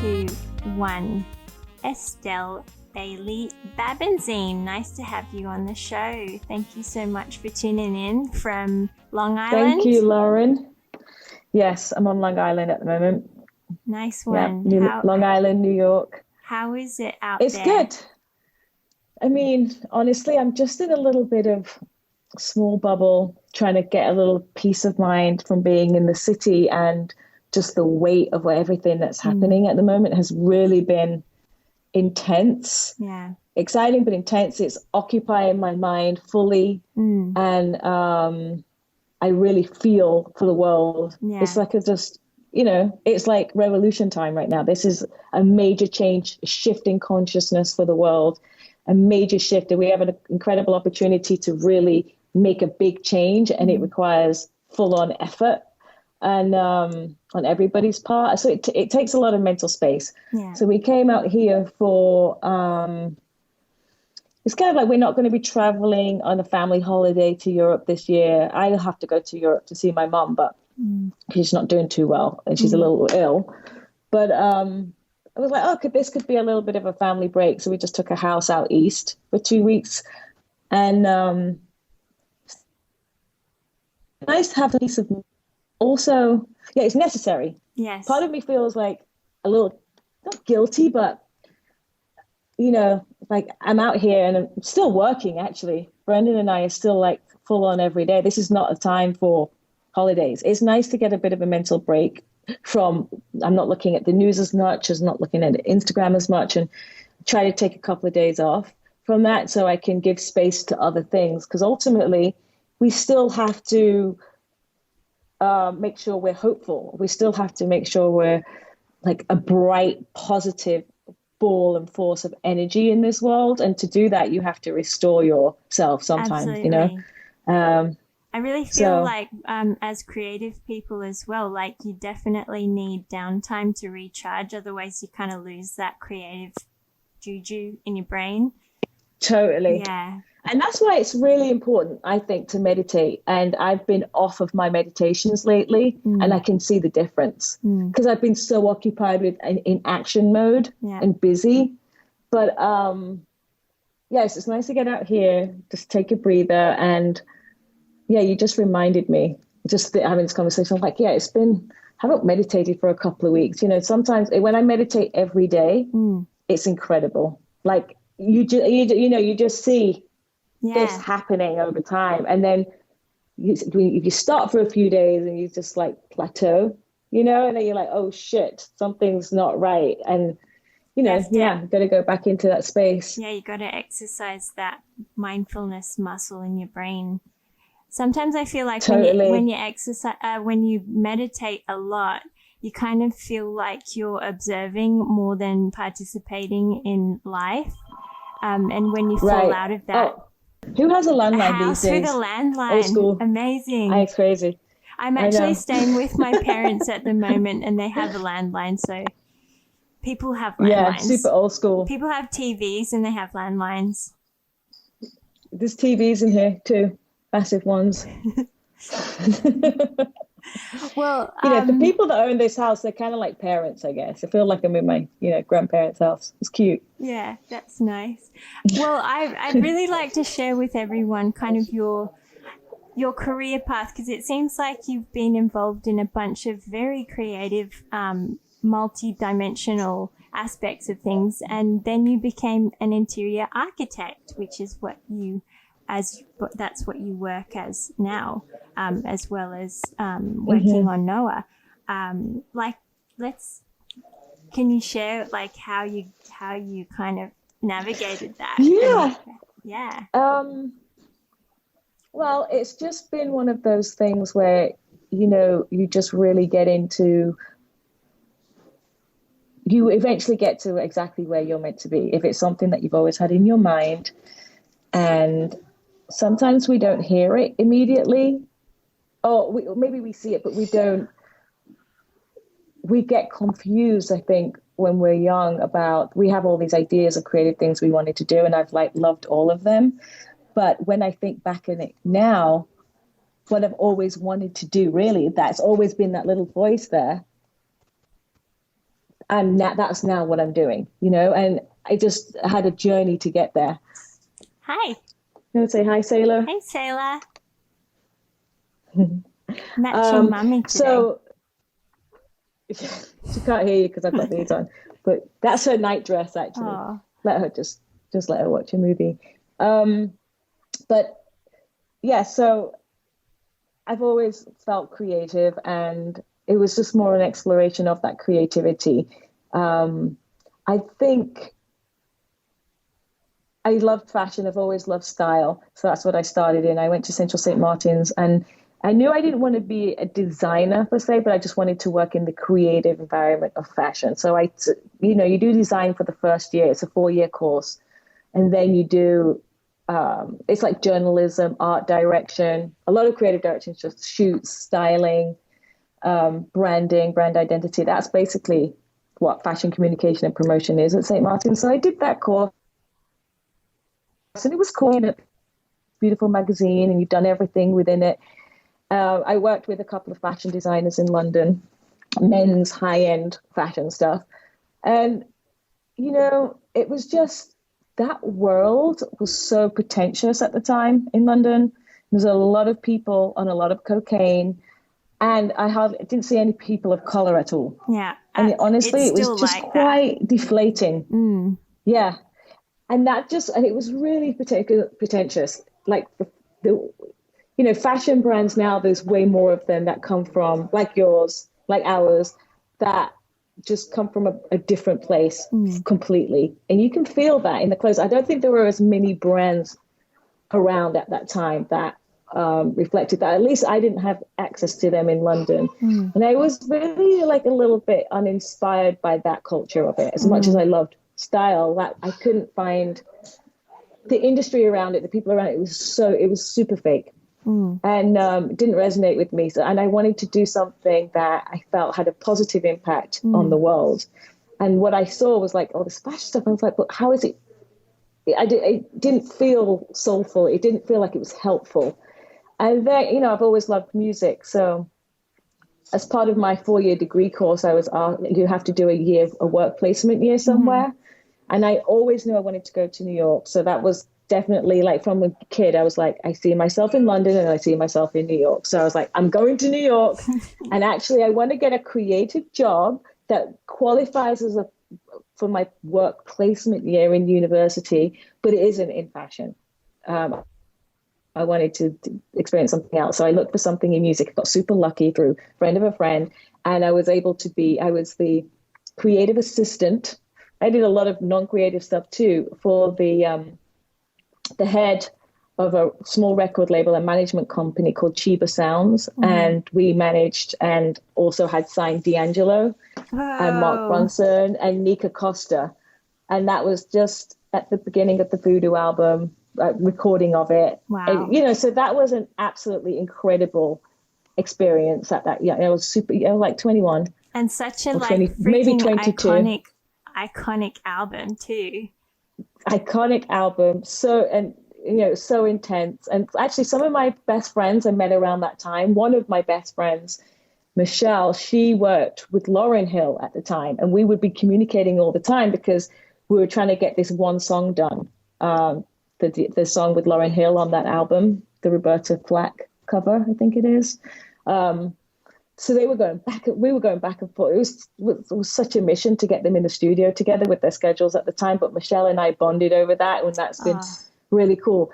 2, 1. Estelle Bailey-Babenzien, nice to have you on the show. Thank you so much for tuning in from Long Island. Thank you, Lauren. Yes, I'm on Long Island at the moment. Nice one. Yeah, Long Island, New York. How is it out there? It's good. I mean, honestly, I'm just in a little bit of small bubble, trying to get a little peace of mind from being in the city, and just the weight of everything that's happening at the moment has really been intense. Yeah. Exciting, but intense. It's occupying my mind fully. And I really feel for the world. Yeah. It's like it's like revolution time right now. This is a major change, a shift in consciousness for the world, a major shift. And we have an incredible opportunity to really make a big change, and it requires full-on effort and on everybody's part. So it takes a lot of mental space. Yeah. So we came out here for it's kind of like we're not going to be traveling on a family holiday to Europe this year. I'll have to go to Europe to see my mom, but she's not doing too well and she's a little ill. But I was like, this could be a little bit of a family break. So we just took a house out east for 2 weeks. And nice to have a piece of also, it's necessary. Yes. Part of me feels like a little, not guilty, but like I'm out here and I'm still working, actually. Brendan and I are still like full on every day. This is not a time for holidays. It's nice to get a bit of a mental break from, I'm not looking at the news as much, as not looking at Instagram as much, and try to take a couple of days off from that so I can give space to other things. Because ultimately, we still have to make sure we're hopeful. We still have to make sure we're like a bright, positive ball and force of energy in this world. And to do that, you have to restore yourself sometimes. Absolutely. I really feel like as creative people as well, like you definitely need downtime to recharge. Otherwise, you kind of lose that creative juju in your brain. Totally. Yeah. And that's why it's really important, I think, to meditate. And I've been off of my meditations lately, and I can see the difference because I've been so occupied with in action mode and busy. But yes, it's nice to get out here, just take a breather. And you just reminded me, just having this conversation, I'm like, I haven't meditated for a couple of weeks. Sometimes when I meditate every day, it's incredible. Like you just see this happening over time. And then if you start for a few days and you just like plateau, and then you're like, oh shit, something's not right. And, got to go back into that space. Yeah, you got to exercise that mindfulness muscle in your brain. Sometimes I feel like when you exercise, when you meditate a lot, you kind of feel like you're observing more than participating in life. And when you fall out of that. Oh. Who has a landline these days? With a landline. Old school. Amazing. It's crazy. I'm actually staying with my parents at the moment, and they have a landline. So people have landlines. Yeah, super old school. People have TVs and they have landlines. There's TVs in here too, massive ones. Well, the people that own this house, they're kind of like parents, I guess. I feel like I'm in my, grandparents' house. It's cute. Yeah, that's nice. Well, I'd really like to share with everyone kind of your career path, because it seems like you've been involved in a bunch of very creative, multi-dimensional aspects of things, and then you became an interior architect, which is that's what you work as now, as well as working on Noah. Can you share like how you kind of navigated that? Yeah. Well, it's just been one of those things where you just really get into. You eventually get to exactly where you're meant to be if it's something that you've always had in your mind. And sometimes we don't hear it immediately, or maybe we see it, but we don't. We get confused, I think, when we're young we have all these ideas of creative things we wanted to do, and I've loved all of them. But when I think back in it now, what I've always wanted to do, really, that's always been that little voice there. And that's now what I'm doing, you know, and I just had a journey to get there. Hi. You want to say hi, Sailor? Hey, Sailor. Matching mummy today. So she can't hear you because I've got these on, but that's her night dress, actually. Aww. Let her just let her watch a movie. But yeah, so I've always felt creative, and it was just more an exploration of that creativity. I think I loved fashion. I've always loved style. So that's what I started in. I went to Central St. Martin's, and I knew I didn't want to be a designer per se, but I just wanted to work in the creative environment of fashion. So you do design for the first year. It's a 4-year course. And then you do, it's like journalism, art direction, a lot of creative directions, just shoots, styling, branding, brand identity. That's basically what fashion communication and promotion is at St. Martin's. So I did that course. And it was cool, in a beautiful magazine, and you've done everything within it. I worked with a couple of fashion designers in London, men's high-end fashion stuff. And, you know, it was just, that world was so pretentious at the time in London. There was a lot of people on a lot of cocaine, and I didn't see any people of color at all. Yeah. And honestly, it was just quite deflating. Mm. Yeah. And it was really pretentious. Like fashion brands now, there's way more of them that come from, like yours, like ours, that just come from a different place completely. And you can feel that in the clothes. I don't think there were as many brands around at that time that reflected that. At least I didn't have access to them in London. And I was really like a little bit uninspired by that culture of it. As much as I loved style, that I couldn't find the industry around it, the people around it. It was super fake. And it didn't resonate with me. And I wanted to do something that I felt had a positive impact on the world. And what I saw was like all this fashion stuff. I was like, but how is it? It didn't feel soulful. It didn't feel like it was helpful. And then, I've always loved music. So as part of my 4-year degree course, I was asked, you have to do a work placement year somewhere. And I always knew I wanted to go to New York. So that was definitely, like, from a kid, I was like, I see myself in London and I see myself in New York. So I was like, I'm going to New York. And actually, I want to get a creative job that qualifies for my work placement year in university, but it isn't in fashion. I wanted to experience something else. So I looked for something in music. I got super lucky through a friend of a friend. And I was the creative assistant. I did a lot of non-creative stuff too for the head of a small record label and management company called Chiba Sounds. And we managed and also had signed D'Angelo and Mark Ronson and Nika Costa. And that was just at the beginning of the Voodoo album, recording of it. Wow. And, so that was an absolutely incredible experience at that. Yeah, I was like 21. And such a 20, maybe 22. iconic album too. Iconic album. So intense. And actually some of my best friends I met around that time. One of my best friends, Michelle, she worked with Lauryn Hill at the time, and we would be communicating all the time because we were trying to get this one song done. The song with Lauryn Hill on that album, the Roberta Flack cover, I think it is. So we were going back and forth. It was such a mission to get them in the studio together with their schedules at the time. But Michelle and I bonded over that, and that's been really cool.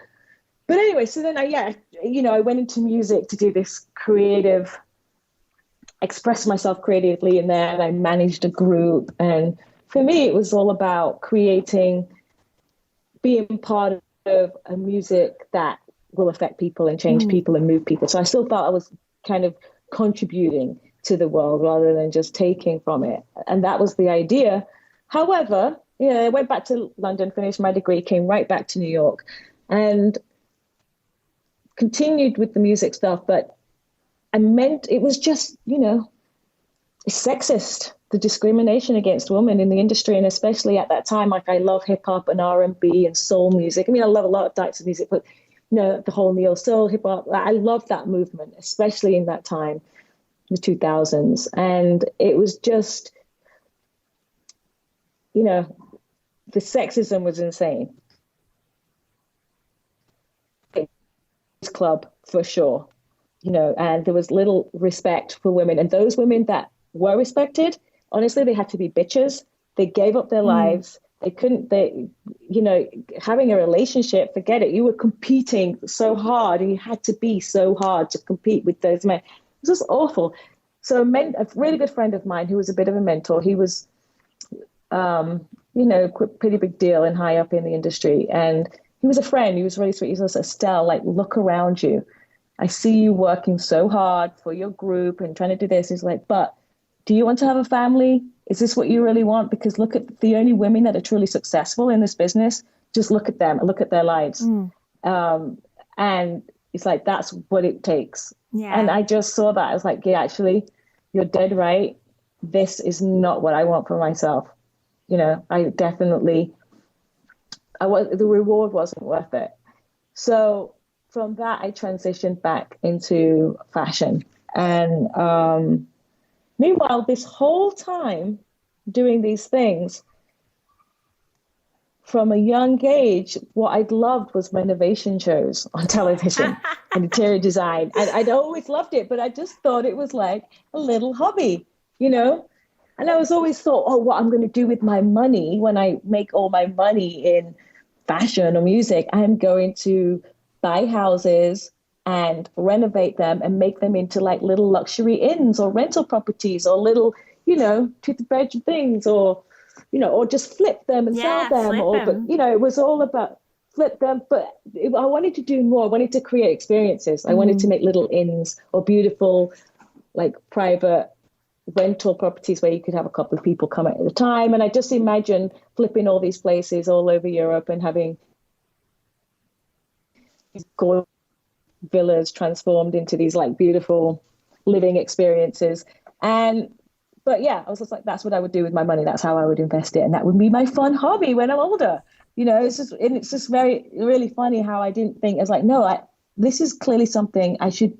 But anyway, so then I went into music to do this creative, express myself creatively in there, and I managed a group. And for me, it was all about being part of a music that will affect people and change people and move people. So I still felt I was kind of contributing to the world rather than just taking from it. And that was the idea. However, I went back to London, finished my degree, came right back to New York and continued with the music stuff. But it was just, sexist, the discrimination against women in the industry. And especially at that time, like I love hip hop and R&B and soul music. I mean, I love a lot of types of music, but the whole neo soul, hip hop, I love that movement, especially in that time, the 2000s. And it was just you know, the sexism was insane. Club for sure, you know, and there was little respect for women. And those women that were respected, honestly, they had to be bitches. They gave up their lives. You know, having a relationship, forget it. You were competing so hard and you had to be so hard to compete with those men. It was just awful. So a really good friend of mine who was a bit of a mentor, he was, you know, pretty big deal and high up in the industry. And he was a friend. He was really sweet. He was like, Estelle, like, look around you. I see you working so hard for your group and trying to do this. He's like, but do you want to have a family? Is this what you really want? Because look at the only women that are truly successful in this business. Just look at them and look at their lives. And it's like, that's what it takes. Yeah. And I just saw that. I was like, yeah, actually, you're dead right. This is not what I want for myself. You know, the reward wasn't worth it. So from that, I transitioned back into fashion. And meanwhile, this whole time doing these things, from a young age, what I'd loved was renovation shows on television and interior design. And I'd always loved it, but I just thought it was like a little hobby, you know? And I was always thought, oh, what I'm going to do with my money when I make all my money in fashion or music, I'm going to buy houses and renovate them and make them into like little luxury inns or rental properties or little, you know, two-bed things, or, you know, or just flip them and sell them. But, you know, it was all about flip them. But I wanted to do more. I wanted to create experiences. I wanted to make little inns or beautiful, like, private rental properties where you could have a couple of people come at a time. And I just imagine flipping all these places all over Europe and having gorgeous villas transformed into these like beautiful living experiences. But yeah, I was just like, that's what I would do with my money. That's how I would invest it. And that would be my fun hobby when I'm older. You know, it's just really funny how I didn't think, I was like, no, this is clearly something I should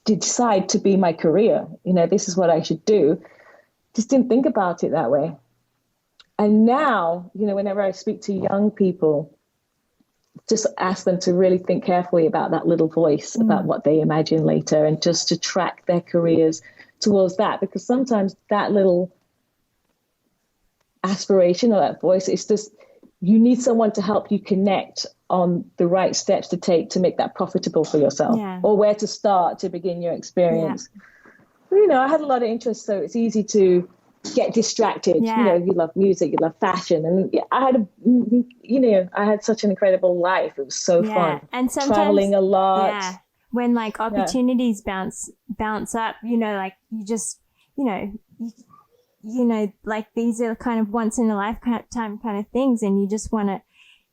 decide to be my career. You know, this is what I should do. Just didn't think about it that way. And now, you know, whenever I speak to young people, just ask them to really think carefully about that little voice, about what they imagine later, and just to track their careers towards that. Because sometimes that little aspiration or that voice, it's just, you need someone to help you connect on the right steps to take to make that profitable for yourself, or where to start to begin your experience. But, you know, I had a lot of interest, so it's easy to get distracted. You know, you love music, you love fashion, and I had such an incredible life. It was so fun, and sometimes traveling a lot. When like opportunities bounce up, you know, like you just, you know, like these are kind of once in a lifetime kind of things, and you just want to.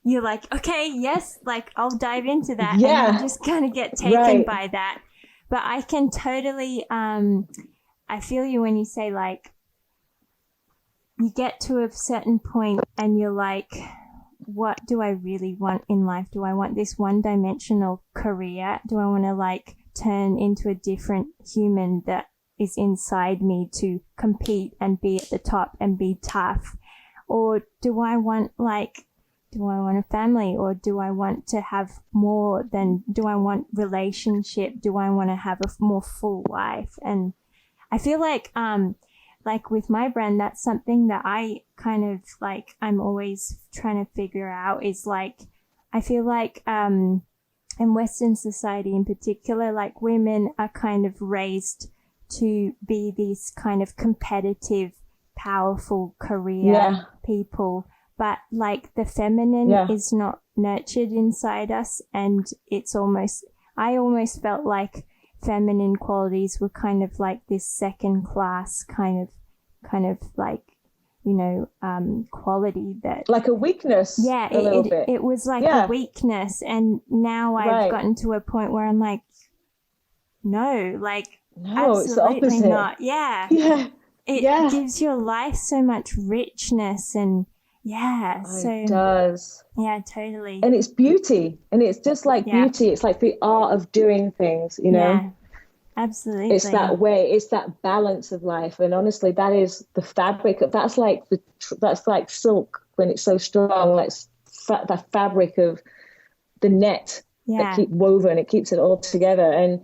You're like, okay, yes, like I'll dive into that. Yeah. And you just kind of get taken by that. But I can totally, I feel you when you say like, you get to a certain point and you're like, what do I really want in life? Do I want this one-dimensional career? Do I want to like turn into a different human that is inside me to compete and be at the top and be tough? Or do I want a family, or do I want to have more than, do I want relationship? Do I want to have a more full life? And I feel like with my brand, that's something that I kind of like, I'm always trying to figure out is like, I feel like, in Western society in particular, like women are kind of raised to be these kind of competitive, powerful career people. But like the feminine is not nurtured inside us, and it's I almost felt like feminine qualities were kind of like this second class kind of like, you know, quality that, like a weakness. Yeah, it was like a weakness, and now I've gotten to a point where I'm like, no, absolutely not. It gives your life so much richness and. Yeah, so it does. Yeah, totally. And it's beauty, and it's just like beauty. It's like the art of doing things, you know. Absolutely. It's that way, it's that balance of life. And honestly, that is the fabric of, that's like silk when it's so strong, like the fabric of the net that keep woven, it keeps it all together. And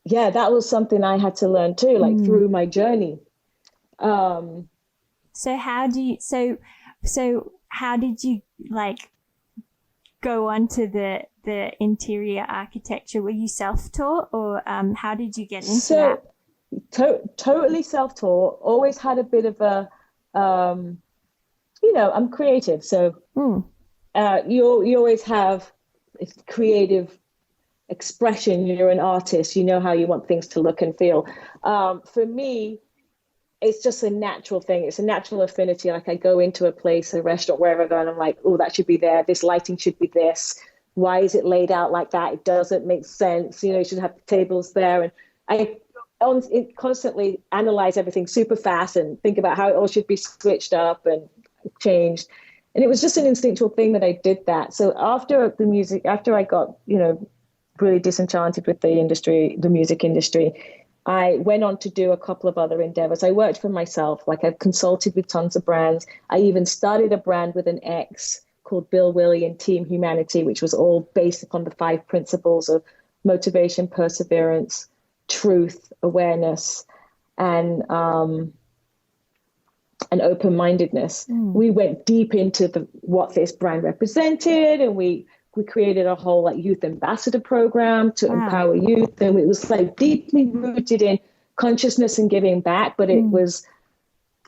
yeah, that was something I had to learn too, like through my journey. So how did you like go on to the interior architecture? Were you self-taught, or how did you get into that? Totally self-taught. Always had a bit of a, I'm creative, so you always have creative expression. You're an artist. You know how you want things to look and feel. For me, it's just a natural thing. It's a natural affinity. Like I go into a place, a restaurant, wherever I go, and I'm like, oh, that should be there. This lighting should be this. Why is it laid out like that? It doesn't make sense. You should have the tables there. And I constantly analyze everything super fast and think about how it all should be switched up and changed. And it was just an instinctual thing that I did that. So after I got, really disenchanted with the music industry, I went on to do a couple of other endeavors. I worked for myself. Like I've consulted with tons of brands. I even started a brand with an ex called Bill Willie and Team Humanity, which was all based upon the 5 principles of motivation, perseverance, truth, awareness, and open-mindedness. We went deep into what this brand represented, and we created a whole like youth ambassador program to empower youth. And it was like deeply rooted in consciousness and giving back. But it was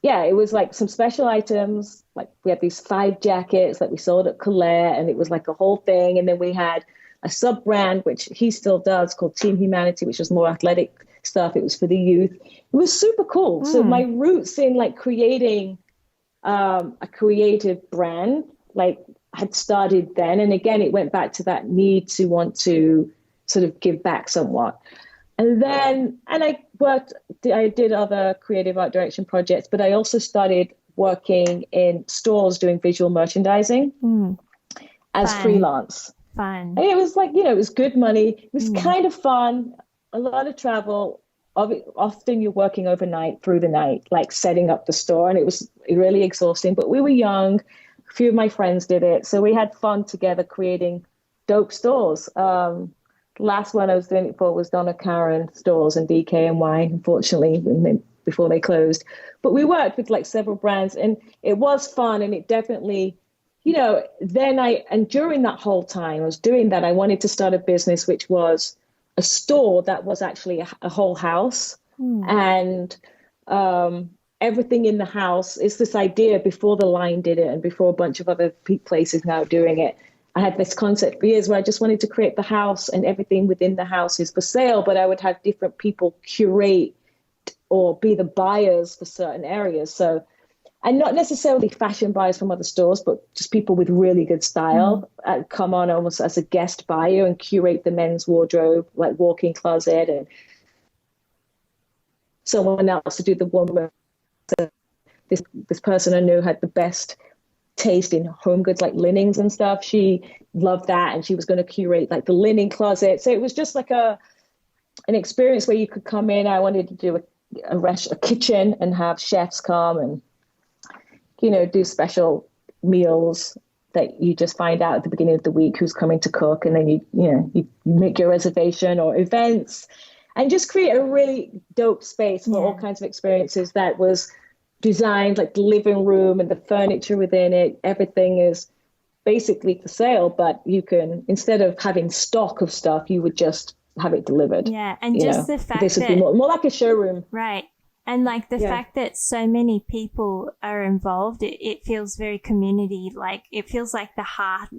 like some special items. Like we had these 5 jackets that we sold at Colette, and it was like a whole thing. And then we had a sub brand, which he still does, called Team Humanity, which was more athletic stuff. It was for the youth. It was super cool. So my roots in like creating a creative brand, like had started then. And again, it went back to that need to want to sort of give back somewhat. And then, I did other creative art direction projects, but I also started working in stores doing visual merchandising as freelance. Fun. And it was like, it was good money. It was kind of fun, a lot of travel. Often you're working overnight through the night, like setting up the store. And it was really exhausting, but we were young. A few of my friends did it. So we had fun together creating dope stores. Last one I was doing it for was Donna Karan stores and DKNY, unfortunately, before they closed. But we worked with like several brands, and it was fun. And it definitely, and during that whole time I was doing that, I wanted to start a business, which was a store that was actually a whole house. And everything in the house is this idea before The Line did it and before a bunch of other places now doing it. I had this concept for years where I just wanted to create the house, and everything within the house is for sale, but I would have different people curate or be the buyers for certain areas. So, and not necessarily fashion buyers from other stores, but just people with really good style come on almost as a guest buyer and curate the men's wardrobe, like walk-in closet, and someone else to do the woman. This person I knew had the best taste in home goods, like linens and stuff. She loved that, and she was going to curate like the linen closet. So it was just like an experience where you could come in. I wanted to do a kitchen and have chefs come and do special meals that you just find out at the beginning of the week who's coming to cook, and then you make your reservation, or events, and just create a really dope space for all kinds of experiences that was designed, like the living room and the furniture within it. Everything is basically for sale, but you can, instead of having stock of stuff, you would just have it delivered. Yeah, and just the fact this would be more like a showroom. Right. And like the fact that so many people are involved, it feels very community. Like it feels like the heart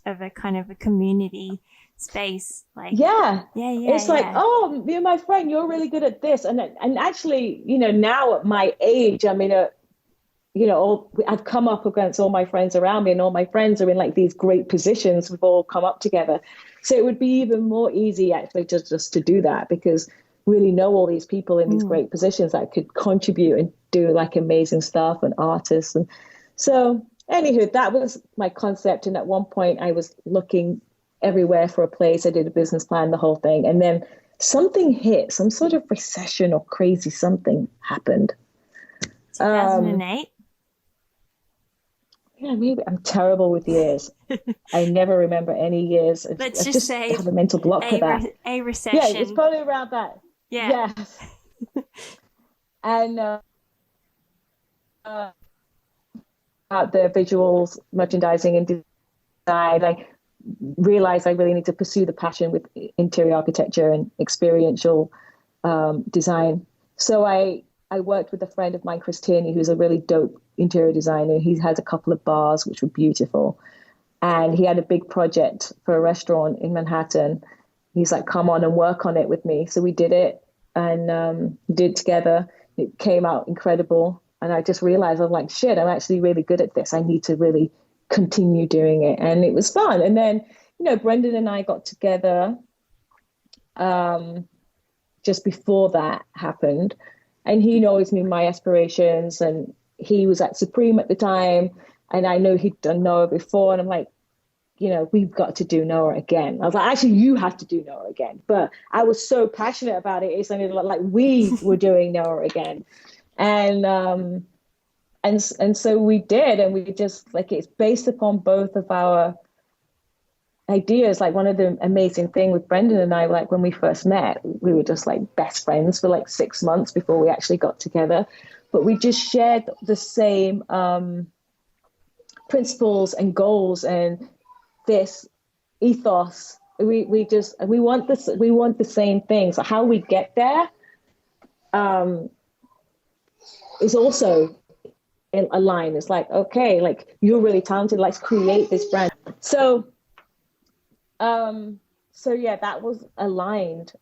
of a kind of a community space. Like it's like, oh, you're my friend, you're really good at this. And actually, now at my age, I mean, I've come up against all my friends around me, and all my friends are in like these great positions. We've all come up together. So it would be even more easy actually just to do that, because really know all these people in these great positions that could contribute and do like amazing stuff, and artists. And so anywho, that was my concept. And at one point I was looking everywhere for a place. I did a business plan, the whole thing. And then something hit, some sort of recession or crazy something happened. 2008? Yeah, maybe. I'm terrible with years. I never remember any years. Let's I just say have a mental block for that. A recession. Yeah, it's probably around that. Yeah. Yes. And the visuals, merchandising, and design, I realized I really need to pursue the passion with interior architecture and experiential design. So I worked with a friend of mine, Chris Tierney, who's a really dope interior designer. He has a couple of bars which were beautiful. And he had a big project for a restaurant in Manhattan. He's like, come on and work on it with me. So we did it and did it together. It came out incredible. And I just realized, I'm like, shit, I'm actually really good at this. I need to really continue doing it. And it was fun. And then, Brendan and I got together just before that happened. And he always knew my aspirations. And he was at Supreme at the time. And I know he'd done Noah before. And I'm like, we've got to do Noah again. I was like, actually, you have to do Noah again. But I was so passionate about it. It sounded like we were doing Noah again. And so we did. And we just it's based upon both of our ideas. Like one of the amazing thing with Brendan and I, like when we first met, we were just like best friends for like 6 months before we actually got together. But we just shared the same principles and goals and this ethos. We want this. We want the same things. So how we get there is also in a line. It's like, okay, like you're really talented. Let's create this brand. So yeah, that was aligned,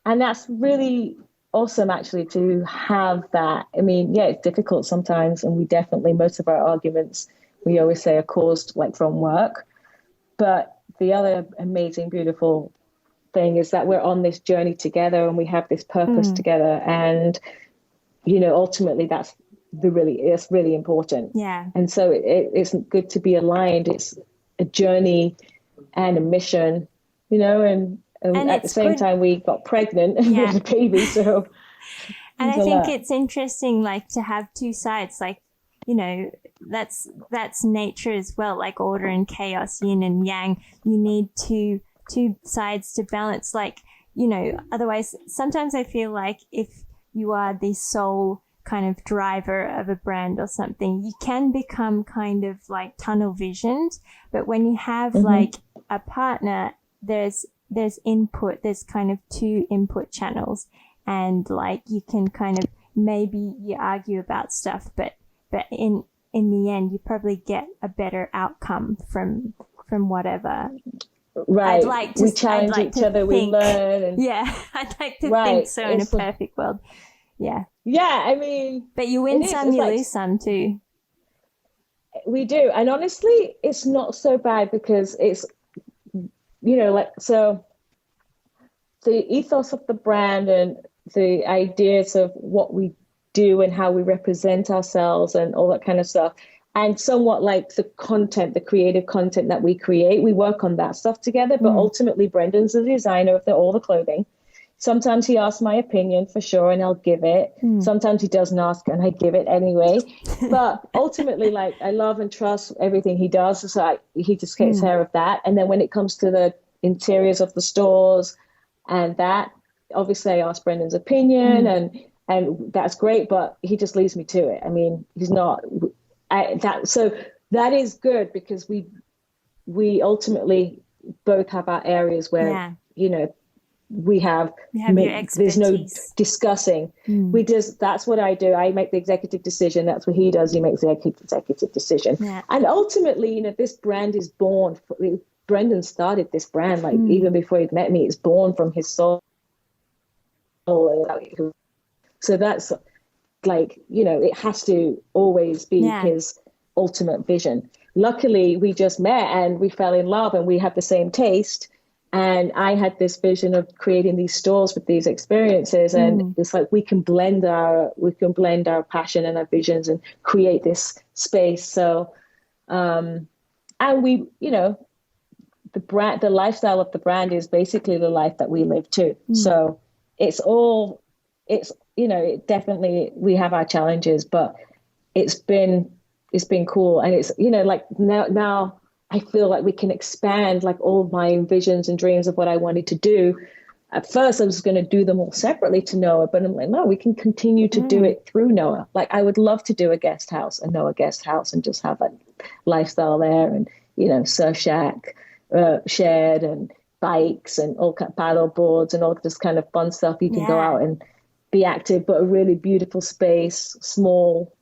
and that's really awesome actually to have that. I mean, yeah, it's difficult sometimes, and most of our arguments we always say are caused like from work. But the other amazing, beautiful thing is that we're on this journey together and we have this purpose together. And, ultimately it's really important. Yeah. And so it's good to be aligned. It's a journey and a mission, and at the same time we got pregnant and we had a baby. So, and I think it's interesting, like to have two sides, like, that's nature as well, like order and chaos, yin and yang. You need two sides to balance, like, otherwise sometimes I feel like if you are the sole kind of driver of a brand or something, you can become kind of like tunnel visioned. But when you have like a partner, there's input, there's kind of two input channels, and like you can kind of, maybe you argue about stuff, but in the end, you probably get a better outcome from whatever. Right. We challenge each other, we learn. And... Yeah, I'd like to think so in a perfect world. Yeah. Yeah, I mean... But you win some, you lose some too. We do. And honestly, it's not so bad because it's, so the ethos of the brand and the ideas of what we do and how we represent ourselves and all that kind of stuff, and somewhat like the content, the creative content that we create, we work on that stuff together. But ultimately Brendan's the designer of all the clothing. Sometimes he asks my opinion for sure and I'll give it. Sometimes he doesn't ask and I give it anyway. But ultimately, like, I love and trust everything he does, so he just takes care of that. And then when it comes to the interiors of the stores and that, obviously I ask Brendan's opinion and that's great, but he just leaves me to it. I mean, he's not so that is good because we ultimately both have our areas where we have there's no discussing. That's what I do. I make the executive decision. That's what he does. He makes the executive decision. And ultimately, this brand is born. Brendan started this brand like even before he'd met me. It's born from his soul. So that's like, it has to always be his ultimate vision. Luckily, we just met and we fell in love and we have the same taste. And I had this vision of creating these stores with these experiences. And it's like we can blend our passion and our visions and create this space. So, and we, the lifestyle of the brand is basically the life that we live too. So it's it definitely, we have our challenges, but it's been cool. And it's, like now I feel like we can expand like all my visions and dreams of what I wanted to do. At first I was going to do them all separately to Noah, but I'm like, no, we can continue to do it through Noah. Like I would love to do a Noah guest house and just have a lifestyle there, and, surf shack, shared, and bikes and all kind of paddle boards and all this kind of fun stuff. You can go out and be active, but a really beautiful space, small,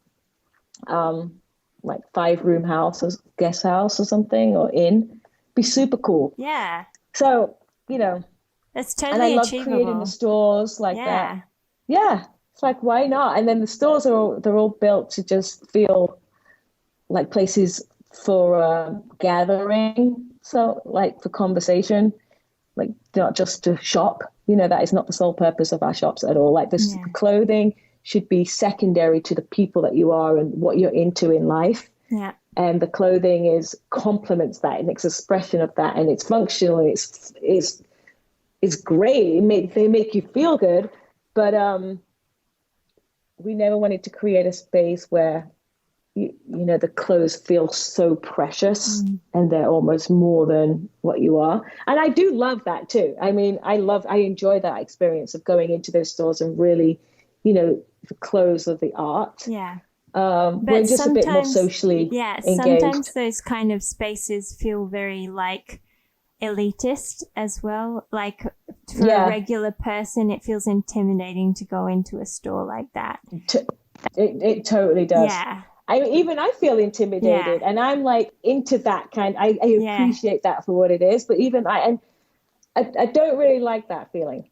like 5-room house or guest house or something, or be super cool. Yeah. So, that's totally and I love achievable. Creating the stores like that. Yeah. It's like, why not? And then the stores they're all built to just feel like places for gathering. So like for conversation, like not just to shop, that is not the sole purpose of our shops at all. Like this clothing should be secondary to the people that you are and what you're into in life. Yeah. And the clothing complements that, and it's expression of that, and it's functional. It's great. They make you feel good, but we never wanted to create a space where the clothes feel so precious and they're almost more than what you are. And I do love that too. I mean, I enjoy that experience of going into those stores and really, the clothes of the art. Yeah. But we're just a bit more socially engaged. Sometimes those kind of spaces feel very like elitist as well. Like for a regular person, it feels intimidating to go into a store like that. It totally does. Yeah. I feel intimidated, and I'm like into that kind. I appreciate that for what it is, but even I don't really like that feeling.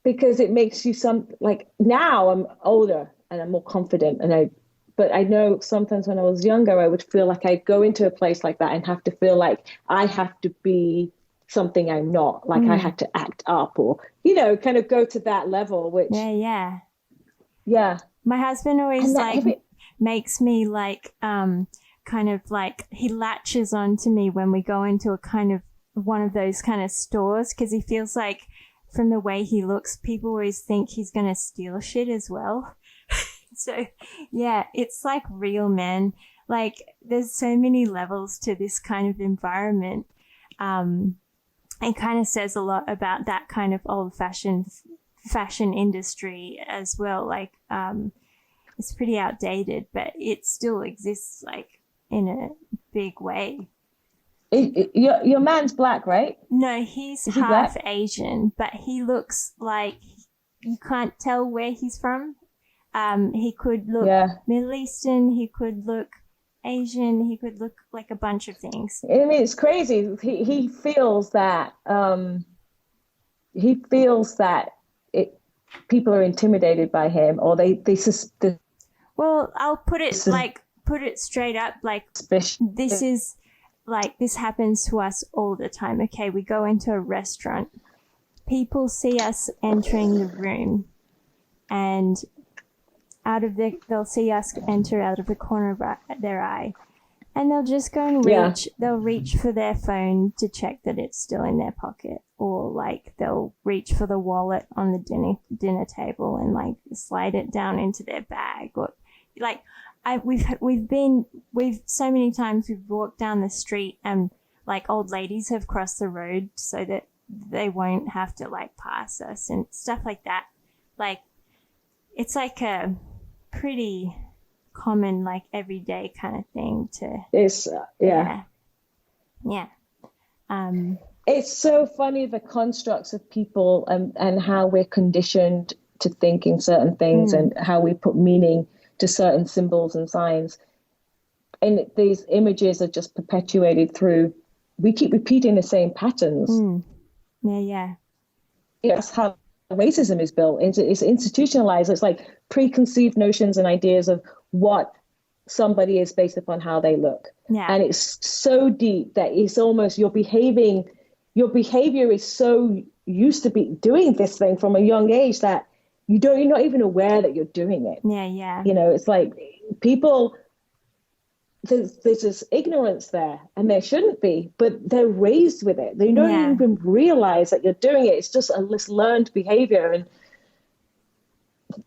Because it makes you like now I'm older and I'm more confident, but I know sometimes when I was younger, I would feel like I'd go into a place like that and have to feel like I have to be something I'm not, like I had to act up or, kind of go to that level, which. Yeah. My husband always makes me like, kind of like he latches onto me when we go into a kind of one of those kind of stores, because he feels like from the way he looks, people always think he's going to steal shit as well. So, yeah, it's like real, man. Like, there's so many levels to this kind of environment. It kind of says a lot about that kind of old-fashioned fashion industry as well. Like, it's pretty outdated, but it still exists, like, in a big way. Your man's black, right? No, he's half Asian, but he looks like you can't tell where he's from. He could look Middle Eastern, he could look Asian, he could look like a bunch of things. I mean, it's crazy. He feels that people are intimidated by him, or they well, I'll put it straight up, like this happens to us all the time. Okay, we go into a restaurant, people see us entering the room, and they'll see us enter out of the corner of their eye, and they'll just go and they'll reach for their phone to check that it's still in their pocket, or like they'll reach for the wallet on the dinner table and like slide it down into their bag, or like we've so many times we've walked down the street and like old ladies have crossed the road so that they won't have to like pass us and stuff like that. Like, it's like a pretty common, like everyday kind of thing to. It's yeah. It's so funny, the constructs of people and how we're conditioned to think in certain things and how we put meaning to certain symbols and signs. And these images are just perpetuated through, we keep repeating the same patterns. Yeah. That's how racism is built. It's institutionalized. It's like preconceived notions and ideas of what somebody is based upon how they look. Yeah. And it's so deep that it's almost your behavior is so used to be doing this thing from a young age that you're not even aware that you're doing it. Yeah. It's like people there's this ignorance there, and there shouldn't be, but they're raised with it. They don't even realize that you're doing it. It's just this learned behavior. And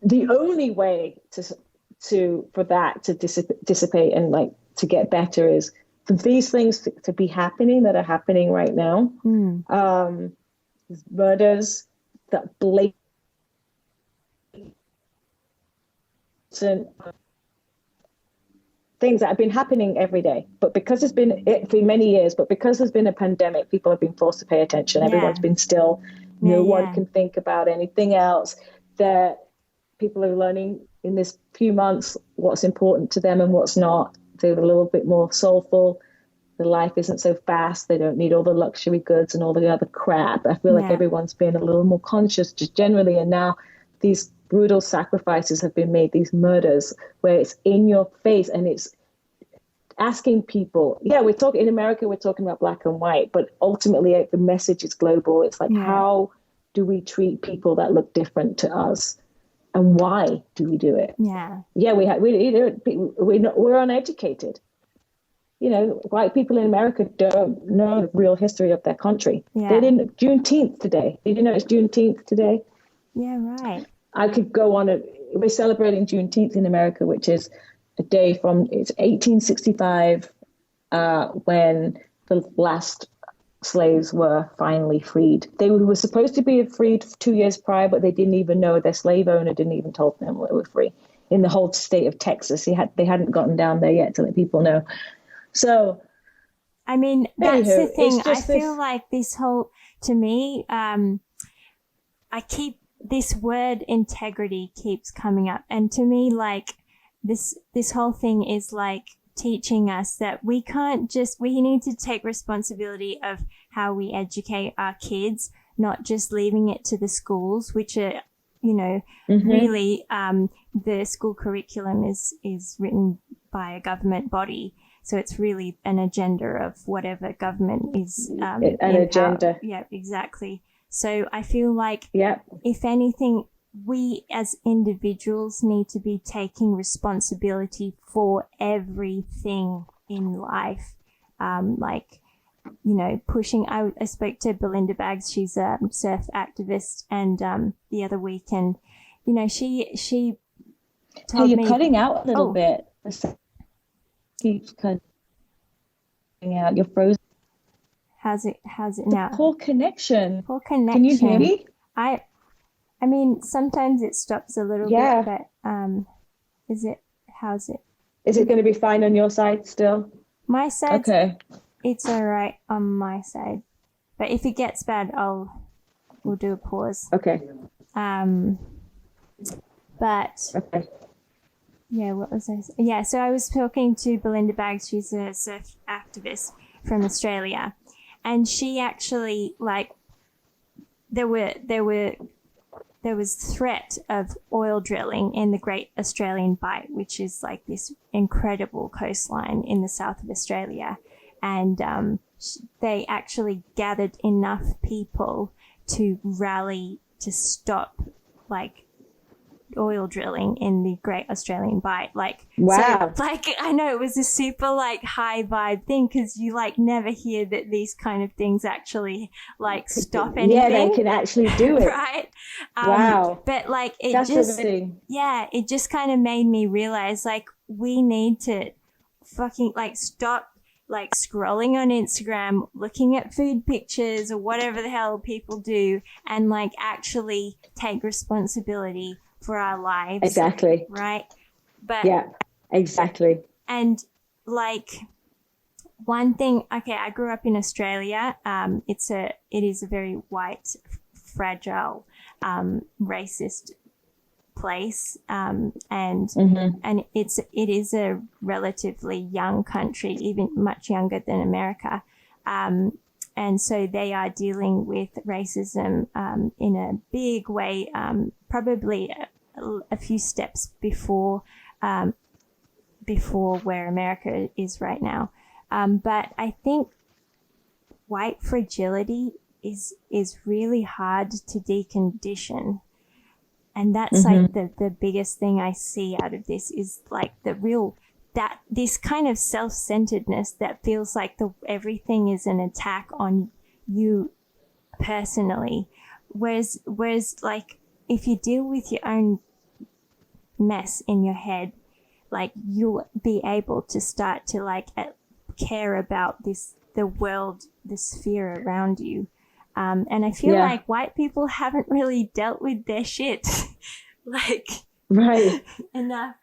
the only way for that to dissipate and like to get better is for these things to be happening that are happening right now. Murders, that blatant things that have been happening every day, but because it's been for many years, but because there's been a pandemic, people have been forced to pay attention. Everyone's been still. No one can think about anything else. That people are learning in this few months what's important to them and what's not. They're a little bit more soulful. The life isn't so fast. They don't need all the luxury goods and all the other crap. I feel like everyone's been a little more conscious just generally. And now these brutal sacrifices have been made, these murders where it's in your face and it's asking people. Yeah, we're talking in America, we're talking about black and white, but ultimately the message is global. It's like, how do we treat people that look different to us? And why do we do it? We're uneducated. You know, white people in America don't know the real history of their country. They didn't. Juneteenth today. Did you know it's Juneteenth today? Yeah, right. I could go on. We're celebrating Juneteenth in America, which is a day from it's 1865 when the last slaves were finally freed. They were supposed to be freed 2 years prior, but they didn't even know. Their slave owner didn't even tell them they were free. In the whole state of Texas, they hadn't gotten down there yet to let people know. So, I mean, that's the thing. I feel like this whole, to me, this word integrity keeps coming up. And to me, like, this whole thing is like teaching us that we need to take responsibility of how we educate our kids, not just leaving it to the schools, which are, you know, really, the school curriculum is written by a government body. So it's really an agenda of whatever government is. An agenda. Yeah, exactly. So I feel like, if anything, we as individuals need to be taking responsibility for everything in life. Like, you know, pushing. I spoke to Belinda Baggs. She's a surf activist, and the other week, and you know, she told me. You're cutting out a little bit. Keeps cutting out. You're frozen. How's it now? Poor connection. Can you hear me? I mean, sometimes it stops a little bit, but how's it? Is it going to be fine on your side still? My side. Okay. It's all right on my side, but if it gets bad, we'll do a pause. Okay. But. Okay. Yeah, what was I saying? Yeah, so I was talking to Belinda Baggs. She's a surf activist from Australia, and she actually, like, there was threat of oil drilling in the Great Australian Bight, which is like this incredible coastline in the south of Australia, and they actually gathered enough people to rally to stop, like, oil drilling in the Great Australian Bight. Like, wow. So, like, I know it was a super, like, high vibe thing, because you, like, never hear that these kind of things actually, like, stop anything. Yeah, they can actually do it. Right? Wow. But, like, That's amazing. Yeah, it just kind of made me realize, like, we need to fucking, like, stop, like, scrolling on Instagram, looking at food pictures or whatever the hell people do, and, like, actually take responsibility for our lives. Exactly. Right? But yeah, exactly. And, like, one thing, okay, I grew up in Australia. It is a very white, fragile, racist place. And it is a relatively young country, even much younger than America. And so they are dealing with racism in a big way, probably a few steps before where America is right now. But I think white fragility is really hard to decondition. And that's like the biggest thing I see out of this is like the real that this kind of self-centeredness that feels like everything is an attack on you personally. Whereas like if you deal with your own mess in your head, like you'll be able to start to like care about the world, the sphere around you. And I feel like white people haven't really dealt with their shit like enough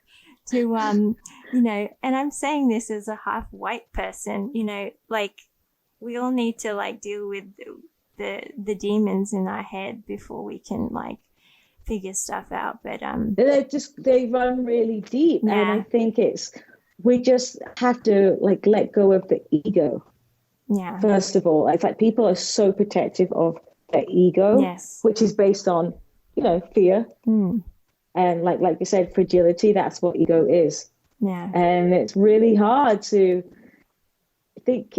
to, you know, and I'm saying this as a half white person, you know, like we all need to like deal with the demons in our head before we can like figure stuff out. But they run really deep. And I think we just have to like let go of the ego. Yeah. First of all, it's like people are so protective of their ego, which is based on, you know, fear. And like you said, fragility, that's what ego is. Yeah. And it's really hard to think.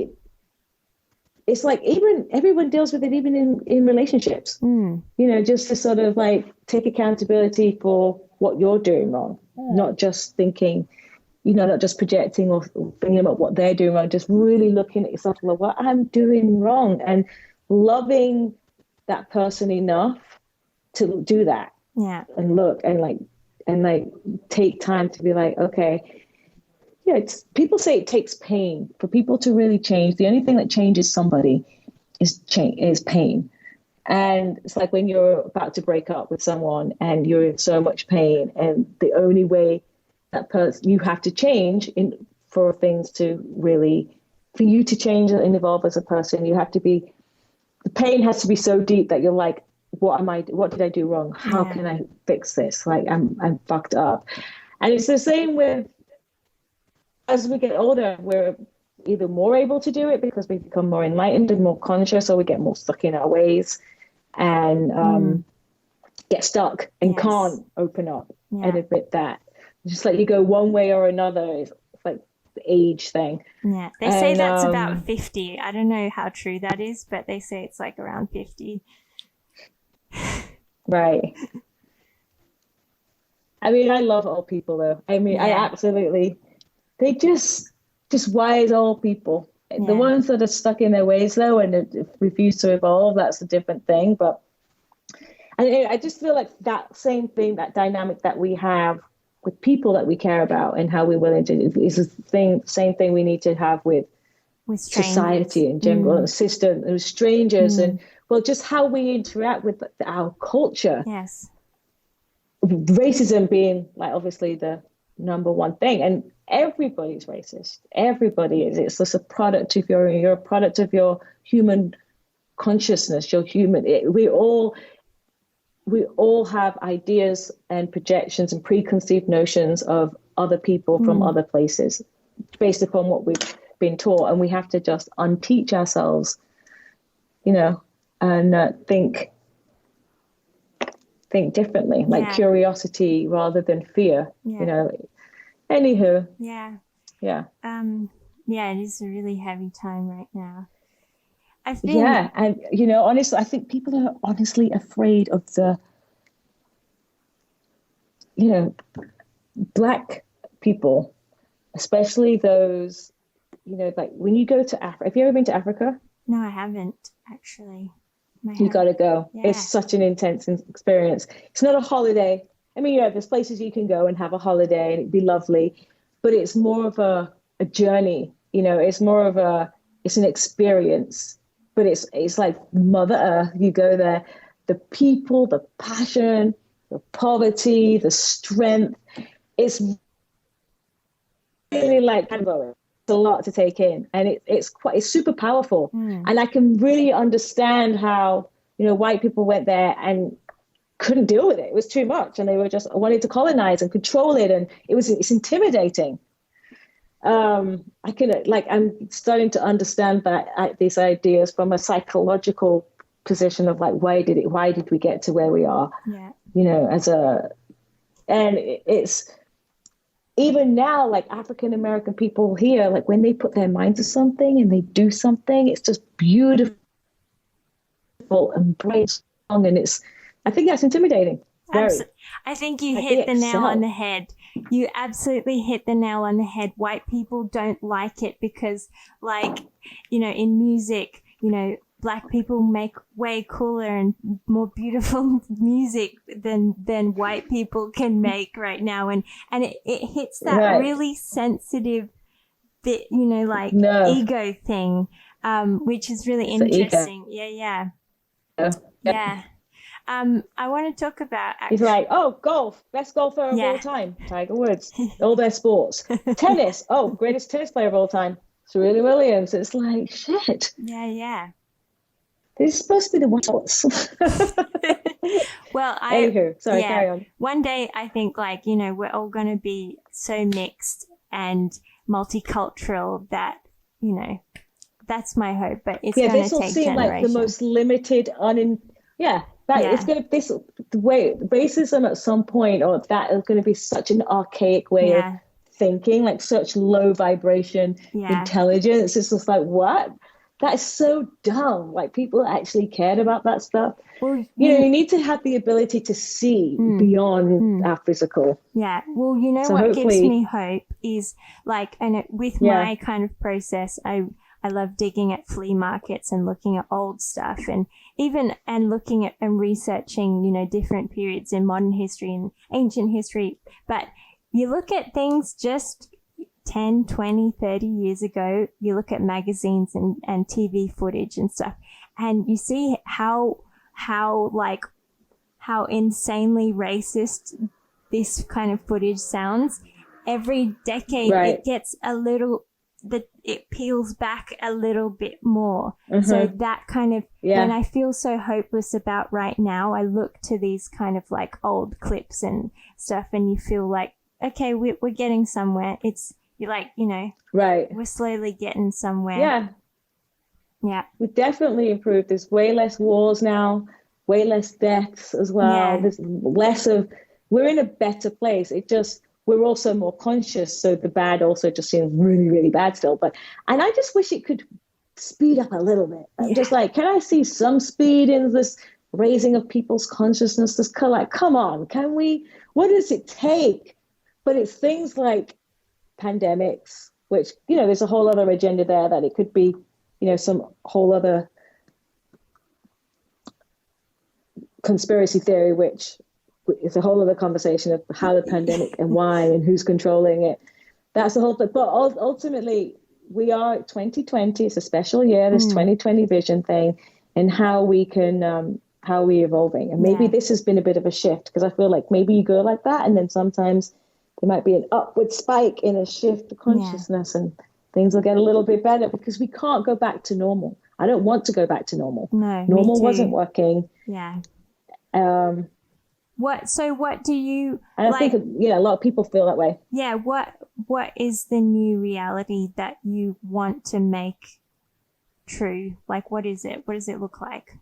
It's like even everyone deals with it, even in relationships. You know, just to sort of like take accountability for what you're doing wrong, not just thinking, you know, not just projecting or thinking about what they're doing wrong, just really looking at yourself like what I'm doing wrong and loving that person enough to do that. Yeah. And look and like take time to be like, okay, yeah, people say it takes pain for people to really change. The only thing that changes somebody is pain. And it's like when you're about to break up with someone and you're in so much pain, and the only way that person you have to change for things to really, for you to change and evolve as a person, the pain has to be so deep that you're like, what did I do wrong? How can I fix this? Like I'm fucked up. And it's the same with, as we get older, we're either more able to do it because we become more enlightened and more conscious, or we get more stuck in our ways and get stuck and can't open up and admit that. Just like you go one way or another. It's like the age thing. Yeah, they say that's about 50. I don't know how true that is, but they say it's like around 50. Right. I mean, I love old people though. I mean, I absolutely, they just wise old people. The ones that are stuck in their ways though and refuse to evolve, that's a different thing. But I just feel like that same thing, that dynamic that we have with people that we care about and how we're willing to, is the same thing we need to have with society in general, and system, and strangers, and well, just how we interact with our culture. Yes. Racism being like obviously the number one thing, and everybody's racist. Everybody is. It's just a product of you're a product of your human consciousness. You're human. We all have ideas and projections and preconceived notions of other people from other places based upon what we've been taught, and we have to just unteach ourselves, you know, and think differently, like curiosity rather than fear, you know. Anywho. Yeah, it is a really heavy time right now. And you know, honestly, I think people are honestly afraid of the, you know, Black people, especially those, you know, like when you go to Africa. Have you ever been to Africa? No, I haven't actually. You got to go. Yeah. It's such an intense experience. It's not a holiday. I mean, yeah, there's places you can go and have a holiday and it'd be lovely, but it's more of a journey. You know, it's more of it's an experience. But it's like Mother Earth. You go there, the people, the passion, the poverty, the strength. It's really like it's a lot to take in, and it's super powerful. And I can really understand how, you know, white people went there and couldn't deal with it. It was too much, and they were just wanted to colonize and control it, and it's intimidating. I'm starting to understand that these ideas from a psychological position of like, why did we get to where we are? Yeah. You know, and it's even now, like African American people here, like when they put their mind to something and they do something, it's just beautiful and brave, and I think that's intimidating. I think you hit the nail on the head. you absolutely hit the nail on the head. White people don't like it because, like, you know, in music, you know, Black people make way cooler and more beautiful music than white people can make right now. And it hits that really sensitive bit, you know, like ego thing, which is really interesting. Yeah. I want to talk about... He's like, oh, golf, best golfer of all time, Tiger Woods, all their sports. Tennis, oh, greatest tennis player of all time, Serena Williams. It's like, shit. Yeah. This is supposed to be the ones. Well, Anywho, sorry, carry on. One day I think, like, you know, we're all going to be so mixed and multicultural that, you know, that's my hope, but it's going to take generation. This will seem like the most limited, it's going to the way racism at some point, or that is going to be such an archaic way of thinking, like such low vibration intelligence. It's just like, what? That is so dumb. Like, people actually cared about that stuff. Well, you need to have the ability to see beyond our physical. Yeah. Well, you know, so what gives me hope is, like, and with my kind of process, I love digging at flea markets and looking at old stuff, and looking at and researching, you know, different periods in modern history and ancient history. But you look at things just 10, 20, 30 years ago, you look at magazines and TV footage and stuff, and you see how insanely racist this kind of footage sounds. Every decade it gets a little, it peels back a little bit more. So that kind of, when I feel so hopeless about right now, I look to these kind of like old clips and stuff, and you feel like, okay, we're getting somewhere. You're like, you know, we're slowly getting somewhere. Yeah. We've definitely improved. There's way less wars now, way less deaths as well. Yeah. There's less of, we're in a better place. We're also more conscious. So the bad also just seems really, really bad still. And I just wish it could speed up a little bit. I'm just like, can I see some speed in this raising of people's consciousness? Just kind of like, come on, what does it take? But it's things like pandemics, which, you know, there's a whole other agenda there, that it could be, you know, some whole other conspiracy theory, which is a whole other conversation of how the pandemic and why and who's controlling it. That's the whole thing. But ultimately, we are 2020. It's a special year, this 2020 vision thing, and how we can, how we're evolving. And maybe this has been a bit of a shift, because I feel like maybe you go like that, and then sometimes there might be an upward spike in a shift of consciousness, and things will get a little bit better, because we can't go back to normal. I don't want to go back to normal. No, normal wasn't working. Yeah. What do you and like? I think, a lot of people feel that way. Yeah. What is the new reality that you want to make true? Like, what is it? What does it look like?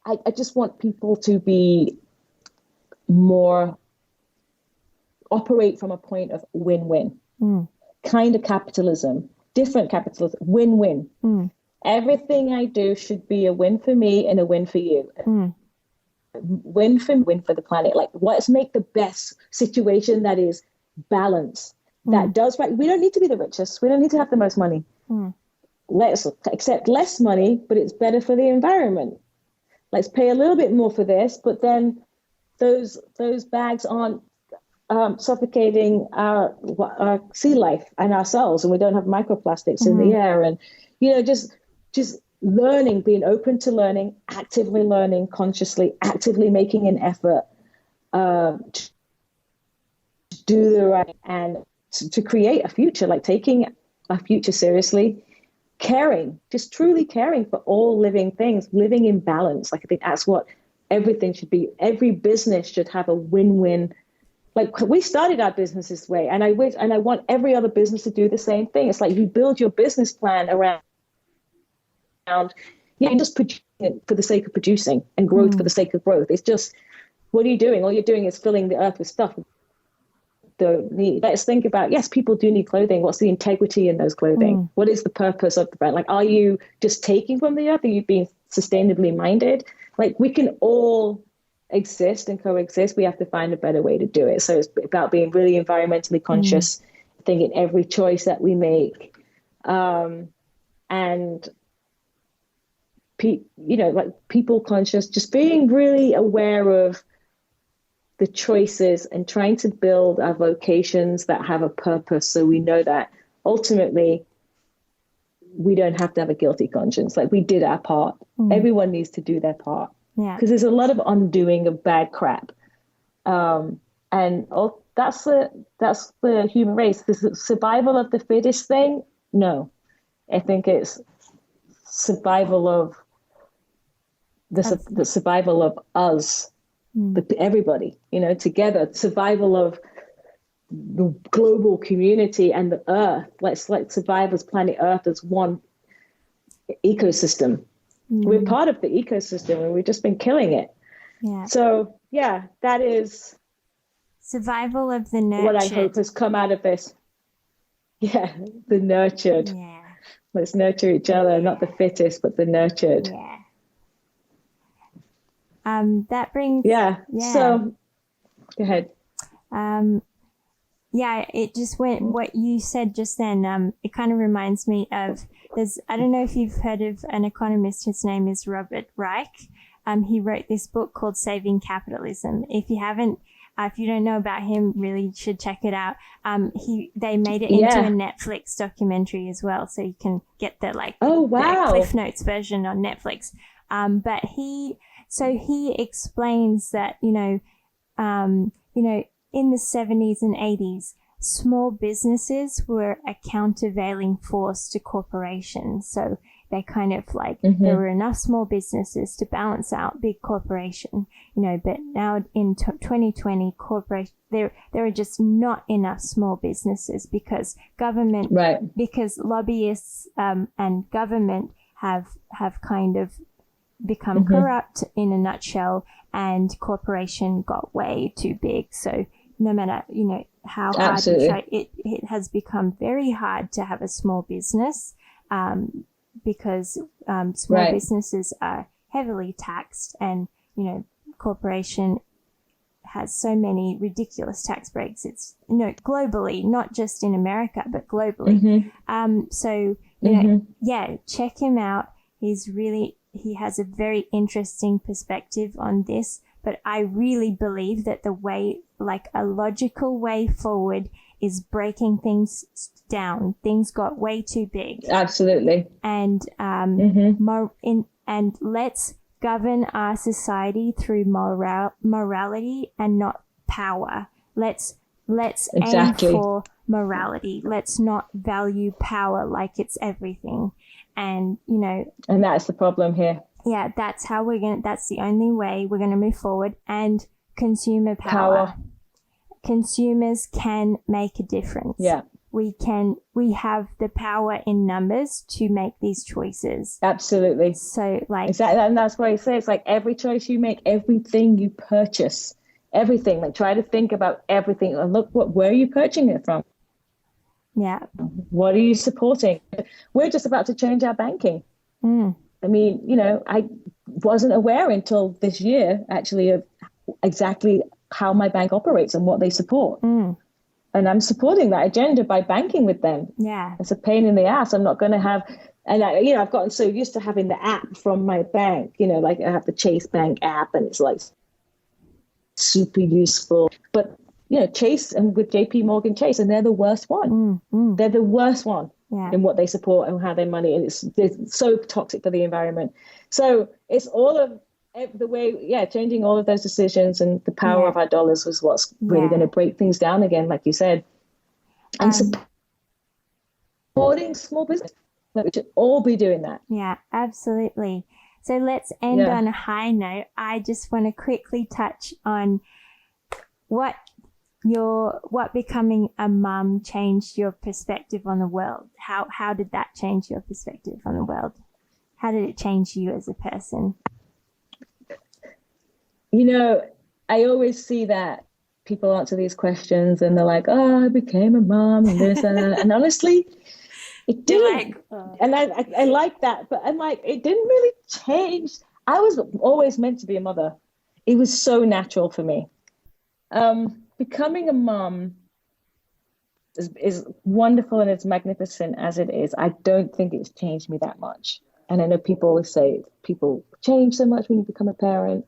I just want people to be more, operate from a point of win-win, kind of capitalism, different capitalism, win-win. Everything I do should be a win for me and a win for you. Win for the planet. Like, let's make the best situation that is balance. That does right. We don't need to be the richest. We don't need to have the most money. Let's accept less money, but it's better for the environment. Let's pay a little bit more for this, but then those bags aren't suffocating our sea life and ourselves, and we don't have microplastics in the air. And just learning, being open to learning, actively learning, consciously, actively making an effort to do the right, and to create a future, like taking a future seriously. Caring, just truly caring for all living things, living in balance. Like, I think that's what everything should be. Every business should have a win-win. Like, we started our business this way, and I want every other business to do the same thing. It's like, you build your business plan around just producing it for the sake of producing, and growth for the sake of growth. It's just, what are you doing? All you're doing is filling the earth with stuff. Don't need. Let's think about, yes, people do need clothing. What's the integrity in those clothing? What is the purpose of the brand? Like, are you just taking from the earth? Are you being sustainably minded? like we can all exist and coexist. We have to find a better way to do it. So it's about being really environmentally conscious, thinking every choice that we make, and like people conscious, just being really aware of the choices and trying to build our vocations that have a purpose. So we know that ultimately we don't have to have a guilty conscience. Like we did our part. Everyone needs to do their part. Yeah. Because there's a lot of undoing of bad crap. And that's the human race. The survival of the fittest thing. No, I think it's survival of the survival of us, everybody, together, survival of the global community and the earth. Let's survive as planet Earth as one ecosystem. We're part of the ecosystem and we've just been killing it. Yeah. So yeah, that is survival of the nurtured. What I hope has come out of this. Yeah, the nurtured. Yeah. Let's nurture each other, not the fittest, but the nurtured. Yeah. That brings. Yeah. So, go ahead. Yeah, it just went. What you said just then. It kind of reminds me of. I don't know if you've heard of an economist. His name is Robert Reich. He wrote this book called Saving Capitalism. If you haven't. If you don't know about him, really should check it out. They made it into a Netflix documentary as well, so you can get the the Cliff Notes version on Netflix. But he explains that in the 70s and 80s, small businesses were a countervailing force to corporations. So they kind of there were enough small businesses to balance out big corporation, but now in 2020, there are just not enough small businesses because because lobbyists and government have kind of become corrupt in a nutshell, and corporation got way too big. So no matter, how hard you try, it has become very hard to have a small business, because small businesses are heavily taxed, and corporation has so many ridiculous tax breaks. It's globally, not just in America but globally. So check him out. He has a very interesting perspective on this, but I really believe that the way, a logical way forward, is breaking things down. Things got way too big. Absolutely. And and let's govern our society through morality and not power. Let's aim for morality. Let's not value power like it's everything. And and that's the problem here. Yeah, that's the only way we're gonna move forward. And consumer power. Consumers can make a difference. Yeah. We have the power in numbers to make these choices. Absolutely. So exactly, and that's why I say it's every choice you make, everything you purchase, everything. Try to think about everything and look where are you purchasing it from? Yeah. What are you supporting? We're just about to change our banking. I mean, I wasn't aware until this year actually of exactly how my bank operates and what they support. And I'm supporting that agenda by banking with them. Yeah. It's a pain in the ass. I'm not going to have, and I've gotten so used to having the app from my bank, I have the Chase Bank app and it's super useful. But, Chase and with JP Morgan Chase, and they're the worst one. They're the worst one in what they support and how their money, and it's so toxic for the environment. So it's all of the way, changing all of those decisions, and the power of our dollars was what's really going to break things down again, like you said. And supporting small business. We should all be doing that. Yeah, absolutely. So let's end on a high note. I just want to quickly touch on what becoming a mum changed your perspective on the world. How did that change your perspective on the world? How did it change you as a person? I always see that people answer these questions and they're like, oh, I became a mom and this and that. And honestly, it didn't. And I like that. But I'm like, it didn't really change. I was always meant to be a mother. It was so natural for me. Becoming a mom is wonderful and as magnificent as it is. I don't think it's changed me that much. And I know people always say people change so much when you become a parent.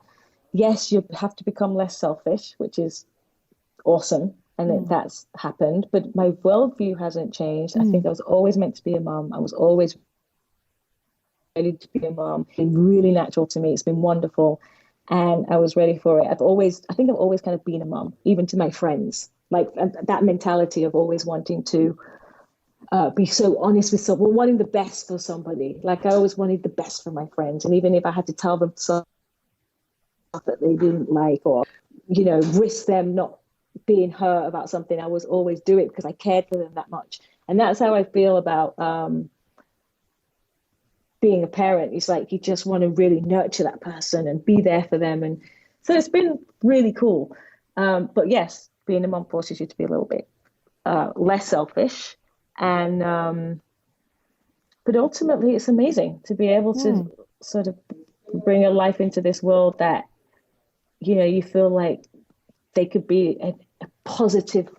Yes, you have to become less selfish, which is awesome. And that's happened. But my worldview hasn't changed. I think I was always meant to be a mom. I was always ready to be a mom. It's been really natural to me. It's been wonderful. And I was ready for it. I think I've always kind of been a mom, even to my friends. Like that mentality of always wanting to be so honest with someone, wanting the best for somebody. Like I always wanted the best for my friends. And even if I had to tell them stuff that they didn't like, or, risk them not being hurt about something, I was always do it because I cared for them that much. And that's how I feel about being a parent. It's like you just want to really nurture that person and be there for them. And so it's been really cool. But yes, being a mom forces you to be a little bit less selfish. And but ultimately, it's amazing to be able to sort of bring a life into this world that, you feel like they could be a positive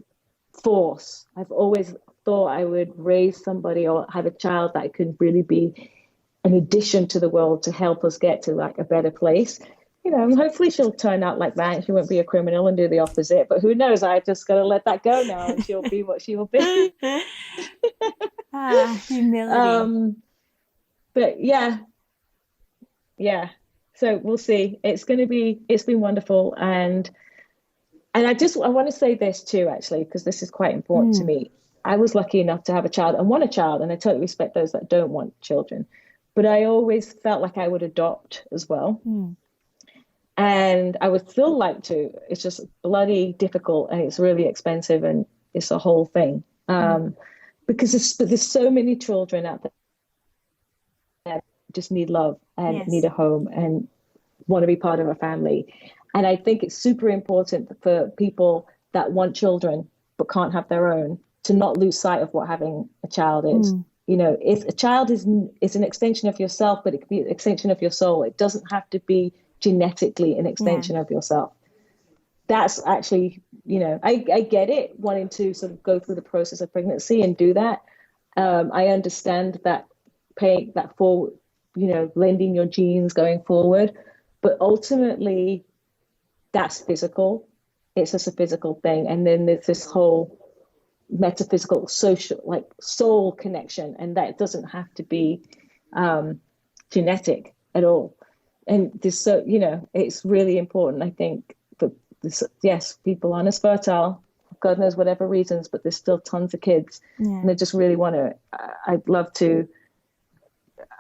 force. I've always thought I would raise somebody or have a child that could really be an addition to the world to help us get to like a better place. Hopefully she'll turn out like that and she won't be a criminal and do the opposite. But who knows? I just got to let that go now and she'll be what she will be. Humility. But yeah. So we'll see. It's been wonderful. And I want to say this too, actually, because this is quite important to me. I was lucky enough to have a child and want a child, and I totally respect those that don't want children. But I always felt like I would adopt as well. And I would still like to. It's just bloody difficult and it's really expensive and it's a whole thing. Because there's so many children out there that just need love and need a home and want to be part of a family. And I think it's super important for people that want children but can't have their own to not lose sight of what having a child is. If a child is an extension of yourself, but it could be an extension of your soul. It doesn't have to be genetically an extension of yourself. That's actually, I get it, wanting to sort of go through the process of pregnancy and do that. I understand that paying that for, lending your genes going forward. But ultimately, that's physical. It's just a physical thing. And then there's this whole metaphysical, social, like soul connection. And that doesn't have to be genetic at all. And this, it's really important, I think, for this, yes, people aren't as fertile, God knows whatever reasons, but there's still tons of kids. And I just really want to, I'd love to,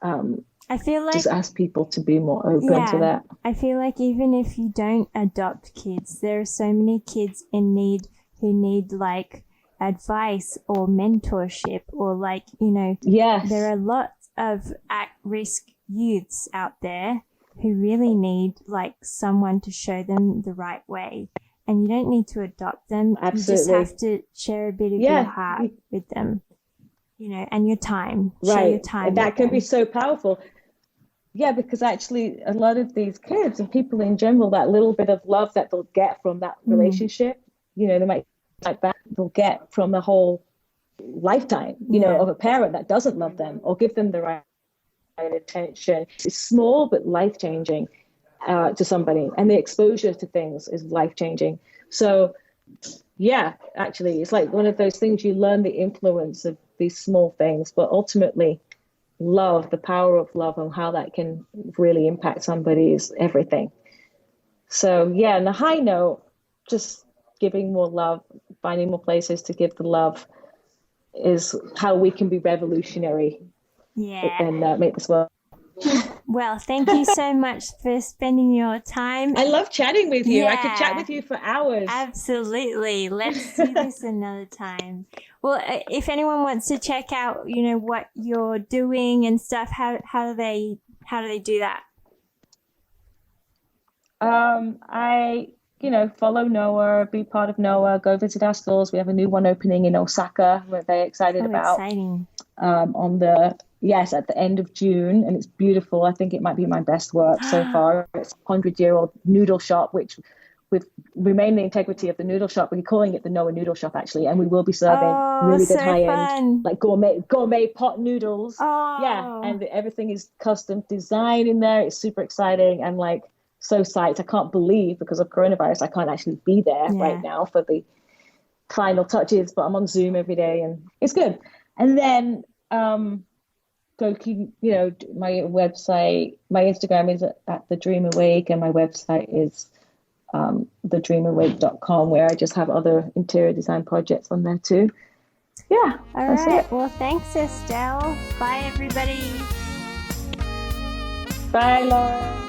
I feel like just ask people to be more open to that. I feel like even if you don't adopt kids, there are so many kids in need who need like advice or mentorship or like, there are lots of at-risk youths out there who really need like someone to show them the right way. And you don't need to adopt them. Absolutely. You just have to share a bit of your heart with them, and your time. Right. Share your time. And that can be so powerful. Yeah, because actually a lot of these kids and people in general, that little bit of love that they'll get from that relationship, they might like that they'll get from the whole lifetime, of a parent that doesn't love them or give them the right attention. It's small but life-changing to somebody, and the exposure to things is life-changing. So actually it's like one of those things, you learn the influence of these small things, but ultimately love, the power of love and how that can really impact somebody is everything. So on the high note, just giving more love, finding more places to give the love is how we can be revolutionary and make this world. Well, thank you so much for spending your time. I love chatting with you. I could chat with you for hours. Absolutely. Let's do this another time. Well, if anyone wants to check out, what you're doing and stuff, how do they do that? I follow Noah, be part of Noah, go visit our stores. We have a new one opening in Osaka. We're very excited about. Exciting. On the Yes, at the end of June, and it's beautiful. I think it might be my best work so far. It's a 100-year-old noodle shop, which with remain the integrity of the noodle shop. We're calling it the Noah Noodle Shop, actually, and we will be serving really good high-end, like gourmet pot noodles. Yeah, and everything is custom design in there. It's super exciting and like so psyched. I can't believe because of coronavirus, I can't actually be there right now for the final touches, but I'm on Zoom every day, and it's good. And then go keep, my website, my Instagram is at The Dream Awake, and my website is thedreamawake.com, where I just have other interior design projects on there too. Yeah. All right. Well, thanks, Estelle. Bye, everybody. Bye, Laura.